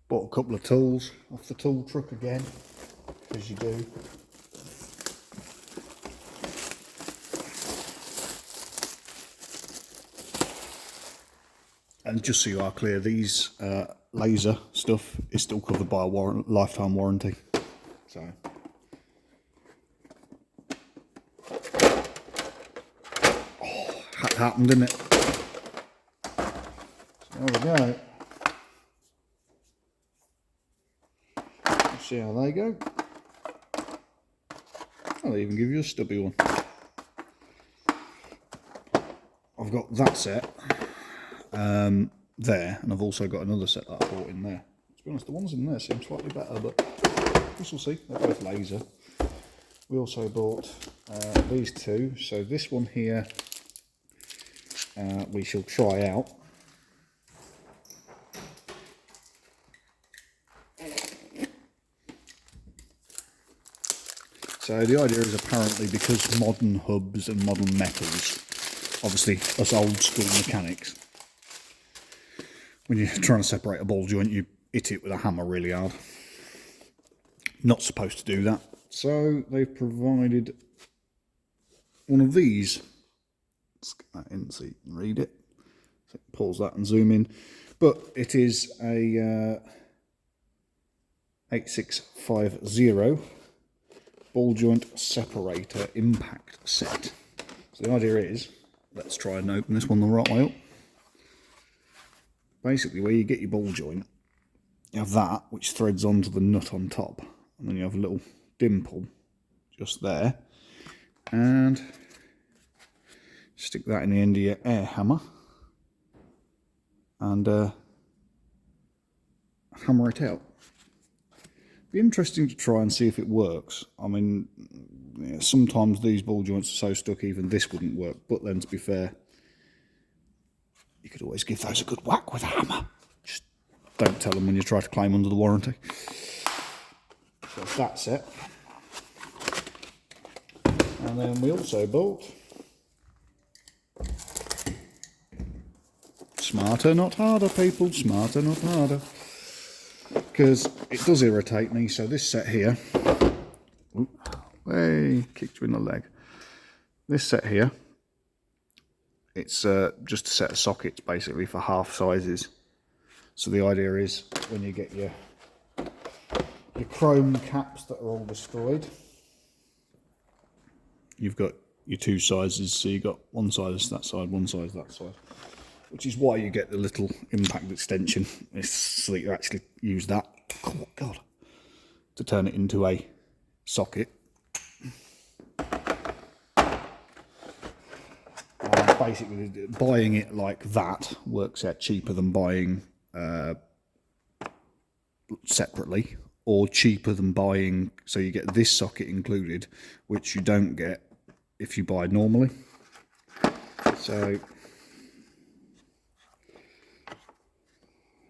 Bought a couple of tools off the tool truck again, as you do. And just so you are clear, these laser stuff is still covered by a lifetime warranty. So that happened, didn't it? So there we go. Let's see how they go. I'll even give you a stubby one. I've got that set there, and I've also got another set that I bought in there. To be honest, the ones in there seem slightly better, but we'll see. They're both laser. We also bought these two. So this one here we shall try out. So the idea is apparently because modern hubs and modern metals, obviously us old school mechanics, when you're trying to separate a ball joint, you hit it with a hammer really hard. Not supposed to do that. So they've provided one of these. Let's get that in so you can read it. So pause that and zoom in. But it is a 8650 ball joint separator impact set. So the idea is, let's try and open this one the right way up. Basically, where you get your ball joint, you have that which threads onto the nut on top, and then you have a little dimple just there, and stick that in the end of your air hammer and hammer it out. Be interesting to try and see if it works. I mean, yeah, sometimes these ball joints are so stuck even this wouldn't work, but then to be fair, you could always give those a good whack with a hammer. Just don't tell them when you try to claim under the warranty. So that's it. And then we also bought smarter, not harder, people. Smarter, not harder. Because it does irritate me. So this set here, hey, kicked you in the leg. This set here, it's just a set of sockets basically for half sizes. So the idea is when you get your chrome caps that are all destroyed, you've got your two sizes. So you've got one size that side, one size that side. Which is why you get the little impact extension, it's so that you actually use that, oh God, to turn it into a socket. Basically, buying it like that works out cheaper than buying separately, or cheaper than buying, so you get this socket included, which you don't get if you buy normally. So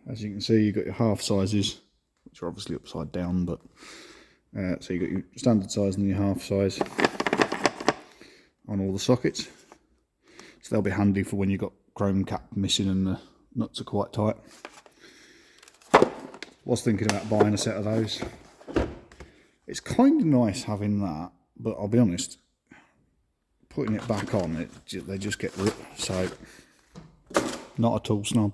as you can see, you've got your half sizes, which are obviously upside down, but so you've got your standard size and your half size on all the sockets. So they'll be handy for when you've got chrome cap missing and the nuts are quite tight. Was thinking about buying a set of those. It's kind of nice having that, but I'll be honest, putting it back on, they just get ripped. So, not a tool snob.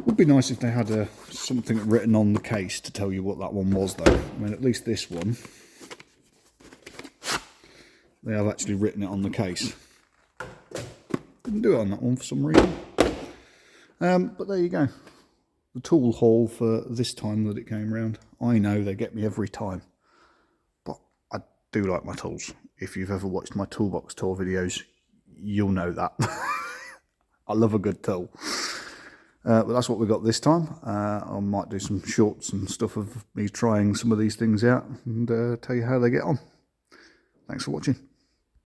Would be nice if they had something written on the case to tell you what that one was, though. I mean, at least this one, they have actually written it on the case. Didn't do it on that one for some reason. But there you go. The tool haul for this time that it came round. I know they get me every time, but I do like my tools. If you've ever watched my toolbox tour videos, you'll know that. I love a good tool. But that's what we got this time. I might do some shorts and stuff of me trying some of these things out and tell you how they get on. Thanks for watching.